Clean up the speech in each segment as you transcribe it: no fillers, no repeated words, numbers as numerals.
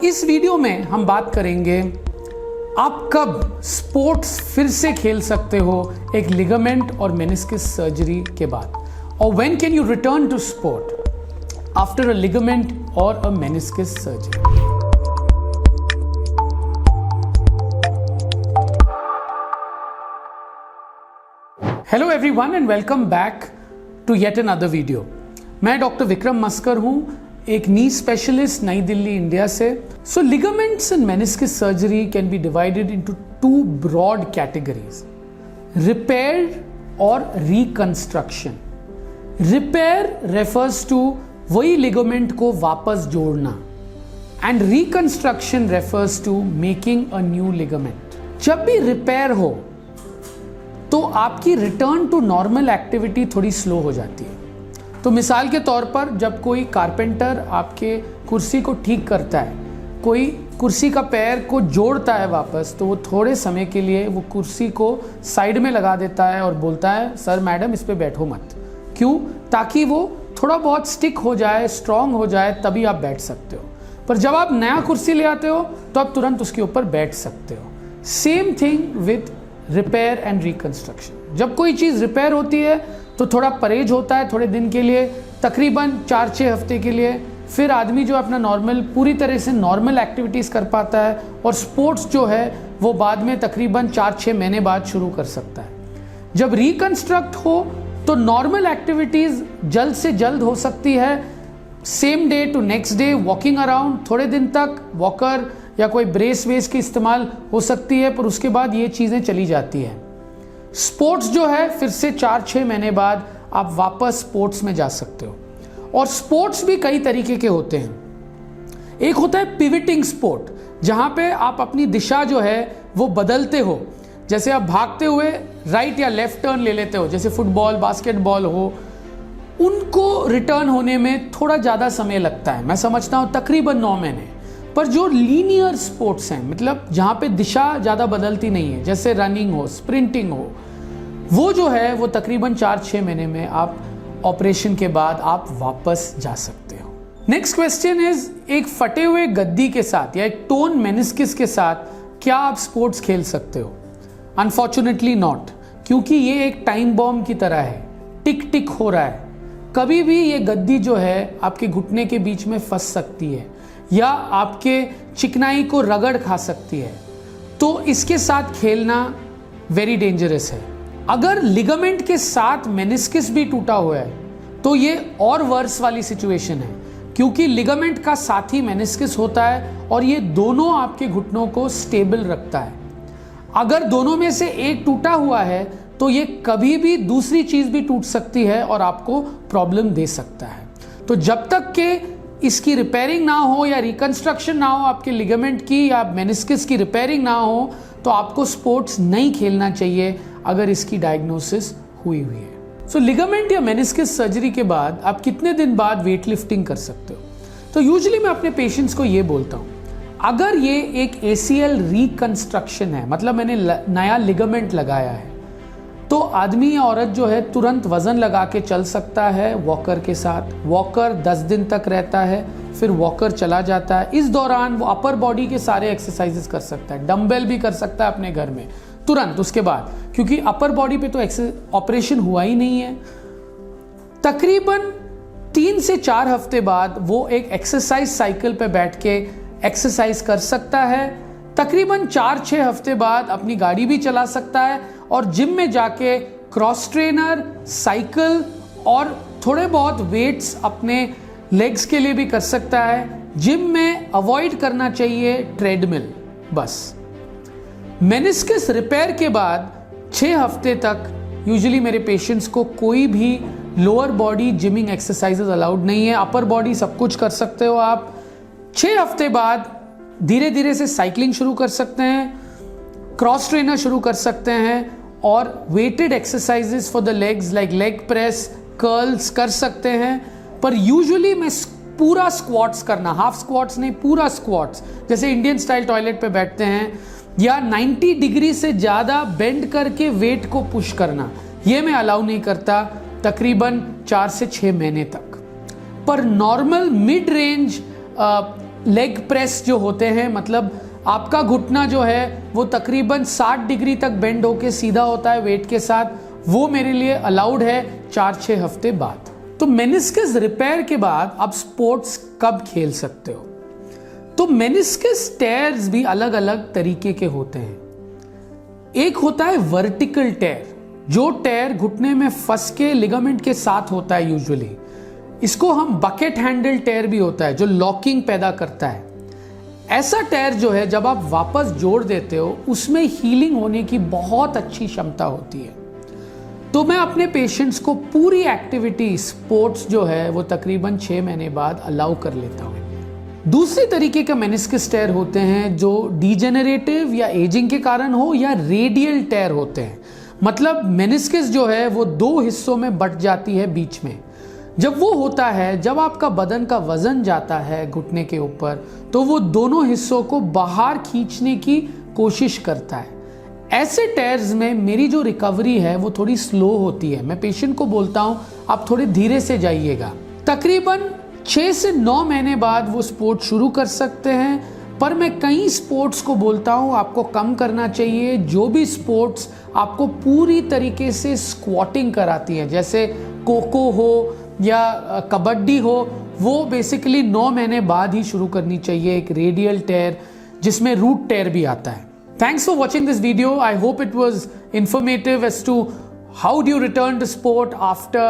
इस वीडियो में हम बात करेंगे आप कब स्पोर्ट्स फिर से खेल सकते हो एक लिगामेंट और मेनिस्कस सर्जरी के बाद, और when can you return to sport after a ligament और a meniscus surgery. Hello everyone and welcome back to yet another video. मैं डॉक्टर विक्रम मस्कर हूं, एक knee specialist, New Delhi, India से। So ligaments and meniscus surgery can be divided into two broad categories, repair और reconstruction. Repair refers to वही ligament को वापस जोड़ना and reconstruction refers to making a new ligament. जब भी रिपेयर हो तो आपकी रिटर्न टू नॉर्मल एक्टिविटी थोड़ी स्लो हो जाती है। तो मिसाल के तौर पर जब कोई कारपेंटर आपके कुर्सी को ठीक करता है, कोई कुर्सी का पैर को जोड़ता है वापस, तो वो थोड़े समय के लिए वो कुर्सी को साइड में लगा देता है और बोलता है सर मैडम इस पे बैठो मत। क्यों? ताकि वो थोड़ा बहुत स्टिक हो जाए, स्ट्रांग हो जाए, तभी आप बैठ सकते हो। पर जब आप नया कुर्सी ले आते हो तो आप तुरंत उसके ऊपर बैठ सकते हो। Same thing with repair and reconstruction. जब कोई चीज़ रिपेयर होती है तो थोड़ा परहेज होता है थोड़े दिन के लिए, तकरीबन 4-6 हफ्ते के लिए। फिर आदमी जो अपना नॉर्मल, पूरी तरह से नॉर्मल एक्टिविटीज़ कर पाता है, और स्पोर्ट्स जो है वो बाद में तकरीबन 4-6 महीने बाद शुरू कर सकता है। जब रिकंस्ट्रक्ट हो तो नॉर्मल एक्टिविटीज़ जल्द से जल्द हो सकती है, same day to next day, walking around थोड़े दिन तक, वॉकर या कोई ब्रेस वेस की इस्तेमाल हो सकती है, पर उसके बाद ये चीज़ें चली जाती हैं। स्पोर्ट्स जो है फिर से 4-6 महीने बाद आप वापस स्पोर्ट्स में जा सकते हो। और स्पोर्ट्स भी कई तरीके के होते हैं। एक होता है पिविटिंग स्पोर्ट, जहाँ पे आप अपनी दिशा जो है वो बदलते हो। जैसे आप भागते हुए राइट या लेफ्ट टर्न ले लेते हो, जैसे फुटबॉल, बास्केटबॉल हो, उनको रिटर्न होने में थोड़ा ज़्यादा समय लगता है। मैं समझता हूँ तकरीबन 9 महीने। पर जो लीनियर स्पोर्ट्स हैं, मतलब जहाँ पे दिशा ज़्यादा बदलती नहीं है, जैसे रनिंग हो, स्प्रिंटिंग हो, वो जो है वो तकरीबन 4-6 महीने में आप ऑपरेशन के बाद आप वापस जा सकते हो। नेक्स्ट क्वेश्चन इज, एक फटे हुए गद्दी के साथ या एक टोन मेनिस्कस के साथ क्या आप स्पोर्ट्स खेल सकते हो? अनफॉर्चुनेटली नॉट, क्योंकि ये एक टाइम बॉम्ब की तरह है, टिक टिक हो रहा है। कभी भी ये गद्दी जो है आपके घुटने के बीच में फंस सकती है या आपके चिकनाई को रगड़ खा सकती है। तो इसके साथ खेलना वेरी डेंजरस है। अगर लिगामेंट के साथ मेनिस्कस भी टूटा हुआ है तो ये और वर्स वाली सिचुएशन है, क्योंकि लिगामेंट का साथी मेनिस्कस होता है और ये दोनों आपके घुटनों को स्टेबल रखता है। अगर दोनों में से एक टूटा हुआ है तो ये कभी भी दूसरी चीज़ भी टूट सकती है और आपको प्रॉब्लम दे सकता है। तो जब तक के इसकी रिपेयरिंग ना हो या रिकंस्ट्रक्शन ना हो, आपके लिगामेंट की या मेनिस्कस की रिपेयरिंग ना हो, तो आपको स्पोर्ट्स नहीं खेलना चाहिए अगर इसकी डायग्नोसिस हुई है। सो लिगामेंट या मेनिस्कस सर्जरी के बाद आप कितने दिन बाद वेट लिफ्टिंग कर सकते हो? तो यूजुअली मैं अपने पेशेंट्स को ये बोलता हूँ, अगर ये एक ACL रिकंस्ट्रक्शन है, मतलब मैंने नया लिगामेंट लगाया है, तो आदमी या औरत जो है तुरंत वज़न लगा के चल सकता है वॉकर के साथ। वॉकर 10 दिन तक रहता है, फिर वॉकर चला जाता है। इस दौरान वो अपर बॉडी के सारे एक्सरसाइजेस कर सकता है, डंबल भी कर सकता है अपने घर में तुरंत उसके बाद, क्योंकि अपर बॉडी पे तो ऑपरेशन हुआ ही नहीं है। तकरीबन 3 से 4 हफ्ते बाद वो एक एक्सरसाइज साइकिल पे बैठ के एक्सरसाइज कर सकता है। तकरीबन 4-6 हफ्ते बाद अपनी गाड़ी भी चला सकता है और जिम में जाके क्रॉस ट्रेनर, साइकिल और थोड़े बहुत वेट्स अपने लेग्स के लिए भी कर सकता है। जिम में अवॉइड करना चाहिए ट्रेडमिल बस। मेनिस्कस रिपेयर के बाद 6 हफ्ते तक यूजुअली मेरे पेशेंट्स को कोई भी lower body gymming exercises allowed नहीं है। अपर बॉडी सब कुछ कर सकते हो आप। 6 हफ्ते बाद धीरे धीरे से साइकिलिंग शुरू कर सकते हैं, क्रॉस ट्रेनर शुरू कर सकते हैं, और weighted exercises for the legs like leg press, curls कर सकते हैं। पर यूजुअली मैं पूरा स्क्वाट्स करना, हाफ स्क्वाट्स नहीं, पूरा स्क्वाट्स, जैसे इंडियन स्टाइल टॉयलेट पे बैठते हैं, या 90 डिग्री से ज़्यादा बेंड करके वेट को पुश करना, ये मैं अलाउ नहीं करता तकरीबन 4 से 6 महीने तक। पर normal mid range leg press जो होते हैं, मतलब आपका घुटना जो है वो तकरीबन 60 डिग्री तक बेंड होके सीधा होता है वेट के साथ, वो मेरे लिए अलाउड है 4-6 हफ्ते बाद। तो मेनिस्कस रिपेयर के बाद आप स्पोर्ट्स कब खेल सकते हो? तो मेनिस्कस टेयर्स भी अलग अलग तरीके के होते हैं। एक होता है वर्टिकल टेयर, जो टेयर घुटने में फंस के लिगामेंट के साथ होता है यूजुअली। इसको हम बकेट हैंडल टेयर भी होता है, जो लॉकिंग पैदा करता है। ऐसा टेयर जो है जब आप वापस जोड़ देते हो उसमें हीलिंग होने की बहुत अच्छी क्षमता होती है। तो मैं अपने पेशेंट्स को पूरी एक्टिविटी स्पोर्ट्स जो है वो तकरीबन 6 महीने बाद अलाउ कर लेता हूँ। दूसरी तरीके का मेनिस्कस टेयर होते हैं जो डीजेनरेटिव या एजिंग के कारण हो, या रेडियल टेयर होते हैं। मतलब मेनिस्कस जो है वो 2 हिस्सों में बट जाती है बीच में। जब वो होता है, जब आपका बदन का वजन जाता है घुटने के ऊपर, तो वो दोनों हिस्सों को बाहर खींचने की कोशिश करता है। ऐसे टेयर्स में मेरी जो रिकवरी है वो थोड़ी स्लो होती है। मैं पेशेंट को बोलता हूँ आप थोड़े धीरे से जाइएगा। तकरीबन 6 से 9 महीने बाद वो स्पोर्ट शुरू कर सकते हैं, पर मैं कई स्पोर्ट्स को बोलता हूँ आपको कम करना चाहिए। जो भी स्पोर्ट्स आपको पूरी तरीके से स्क्वाटिंग कराती है, जैसे कोको हो या कबड्डी हो, वो बेसिकली 9 महीने बाद ही शुरू करनी चाहिए। एक रेडियल टेयर जिसमें रूट टेयर भी आता है। Thanks for watching this video. I hope it was informative as to how do you return to sport after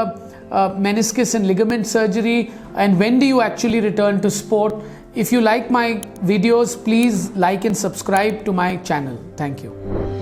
meniscus and ligament surgery, and when do you actually return to sport. If you like my videos, please like and subscribe to my channel. Thank you.